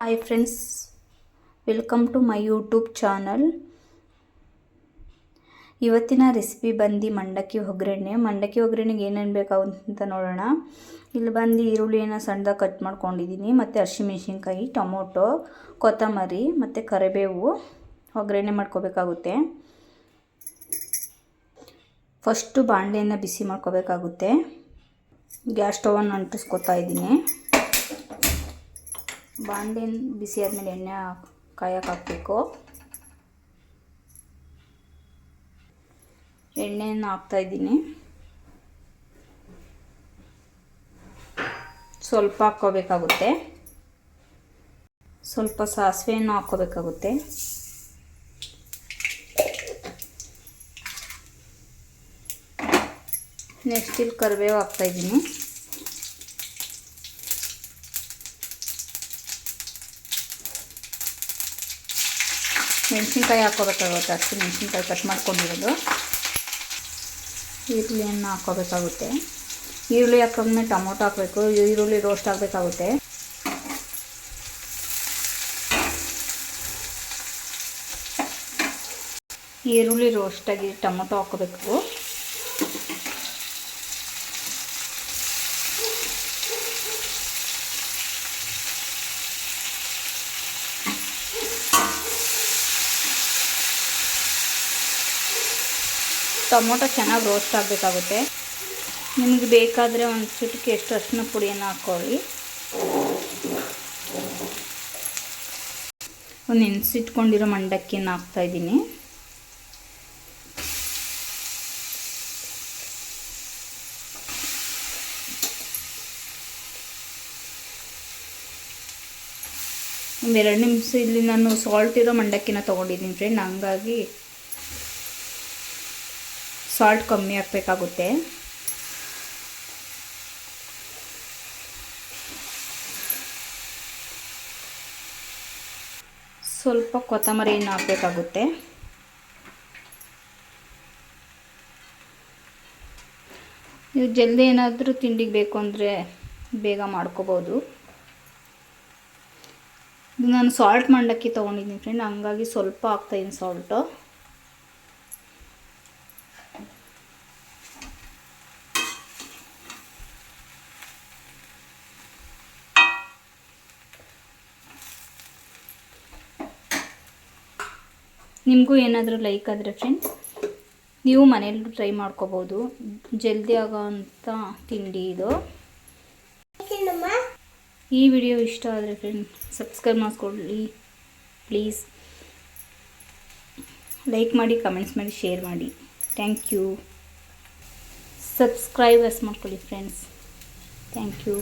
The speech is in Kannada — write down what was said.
Hi friends, welcome to my YouTube channel. ಇವತ್ತಿನ ರೆಸಿಪಿ ಬಂದು ಮಂಡಕ್ಕಿ ಒಗ್ಗರಣೆ. ಮಂಡಕ್ಕಿ ಒಗ್ಗರಣೆಗೆ ಏನೇನು ಬೇಕಾಗುತ್ತೆ ಅಂತ ನೋಡೋಣ. ಇಲ್ಲಿ ಬಂದು ಈರುಳ್ಳಿನ ಸಣ್ಣದಾಗಿ ಕಟ್ ಮಾಡ್ಕೊಂಡಿದ್ದೀನಿ, ಮತ್ತು ಹಸಿಮೆಣಸಿನ್ಕಾಯಿ, ಟೊಮೊಟೊ, ಕೊತ್ತಂಬರಿ ಮತ್ತು ಕರಿಬೇವು ಒಗ್ಗರಣೆ ಮಾಡ್ಕೋಬೇಕಾಗುತ್ತೆ. ಫಸ್ಟು ಬಾಣಲೆಯನ್ನು ಬಿಸಿ ಮಾಡ್ಕೋಬೇಕಾಗುತ್ತೆ. ಗ್ಯಾಸ್ ಸ್ಟವನ್ನು ಅಂಟಿಸ್ಕೊತಾ ಇದ್ದೀನಿ. ಬಾಣಲೆ ಬಿಸಿ ಆದಮೇಲೆ ಎಣ್ಣೆ ಕಾಯಕ್ಕೆ ಹಾಕಬೇಕು. ಎಣ್ಣೆಯನ್ನು ಹಾಕ್ತಾಯಿದ್ದೀನಿ. ಸ್ವಲ್ಪ ಹಾಕ್ಕೋಬೇಕಾಗುತ್ತೆ. ಸ್ವಲ್ಪ ಸಾಸಿವೆಯನ್ನು ಹಾಕ್ಕೋಬೇಕಾಗುತ್ತೆ. ನೆಕ್ಸ್ಟ್ ಇಲ್ಲಿ ಕರಿಬೇವು ಹಾಕ್ತಾಯಿದ್ದೀನಿ. ಮೆಣಸಿನ್ಕಾಯಿ ಹಾಕ್ಕೋಬೇಕಾಗುತ್ತೆ. ಅಷ್ಟು ಮೆಣಸಿನ್ಕಾಯಿ ಕಟ್ ಮಾಡ್ಕೊಂಡಿರೋದು. ಈರುಳ್ಳಿಯನ್ನು ಹಾಕ್ಕೋಬೇಕಾಗುತ್ತೆ. ಈರುಳ್ಳಿ ಹಾಕೊಂಡ್ಮೇಲೆ ಟೊಮೊಟೊ ಹಾಕಬೇಕು. ಈರುಳ್ಳಿ ರೋಸ್ಟ್ ಆಗಬೇಕಾಗುತ್ತೆ. ಈರುಳ್ಳಿ ರೋಸ್ಟಾಗಿ ಟೊಮೊಟೊ ಹಾಕ್ಕೋಬೇಕು. ಟೊಮೊಟೊ ಚೆನ್ನಾಗಿ ರೋಸ್ಟ್ ಆಗಬೇಕಾಗುತ್ತೆ. ನಿಮಗೆ ಬೇಕಾದರೆ ಒಂದು ಚಿಟಿಕೆ ಎಷ್ಟು ಅರಿಶಿನ ಪುಡಿಯನ್ನು ಹಾಕ್ಕೊಳ್ಳಿ. ಒಂದು ನೆನೆಸಿಟ್ಕೊಂಡಿರೋ ಮಂಡಕ್ಕಿಯನ್ನು ಹಾಕ್ತಾಯಿದ್ದೀನಿ. ಒಂದು 2 ನಿಮಿಷ ಇಲ್ಲಿ ನಾನು ಸಾಲ್ಟ್ ಇರೋ ಮಂಡಕ್ಕಿನ ತೊಗೊಂಡಿದ್ದೀನಿ ಫ್ರೆಂಡ್. ಹಂಗಾಗಿ ಸಾಲ್ಟ್ ಕಮ್ಮಿ ಹಾಕಬೇಕಾಗುತ್ತೆ. ಸ್ವಲ್ಪ ಕೊತ್ತಂಬರಿಯನ್ನು ಹಾಕಬೇಕಾಗುತ್ತೆ. ನೀವು ಜಲ್ದಿ ಏನಾದರೂ ತಿಂಡಿಗೆ ಬೇಕು ಅಂದರೆ ಬೇಗ ಮಾಡ್ಕೋಬೋದು. ನಾನು ಸಾಲ್ಟ್ ಮಂಡಕ್ಕಿ ತೊಗೊಂಡಿದ್ದೀನಿ ಫ್ರೆಂಡ್, ಹಂಗಾಗಿ ಸ್ವಲ್ಪ ಹಾಕ್ತಾಯಿದ್ದೀನಿ ಸಾಲ್ಟು. ನಿಮಗೂ ಏನಾದರೂ ಲೈಕ್ ಆದರೆ ಫ್ರೆಂಡ್ ನೀವು ಮನೆಯಲ್ಲೂ ಟ್ರೈ ಮಾಡ್ಕೋಬೋದು. ಜಲ್ದಿ ಆಗೋವಂಥ ತಿಂಡಿ ಇದು. ಈ ವಿಡಿಯೋ ಇಷ್ಟ ಆದರೆ ಫ್ರೆಂಡ್ ಸಬ್ಸ್ಕ್ರೈಬ್ ಮಾಡಿಕೊಳ್ಳಿ ಪ್ಲೀಸ್. ಲೈಕ್ ಮಾಡಿ, ಕಮೆಂಟ್ಸ್ ಮಾಡಿ, ಶೇರ್ ಮಾಡಿ. Thank you. ಸಬ್ಸ್ಕ್ರೈಬರ್ಸ್ ಮಾಡ್ಕೊಳ್ಳಿ ಫ್ರೆಂಡ್ಸ್. Thank you.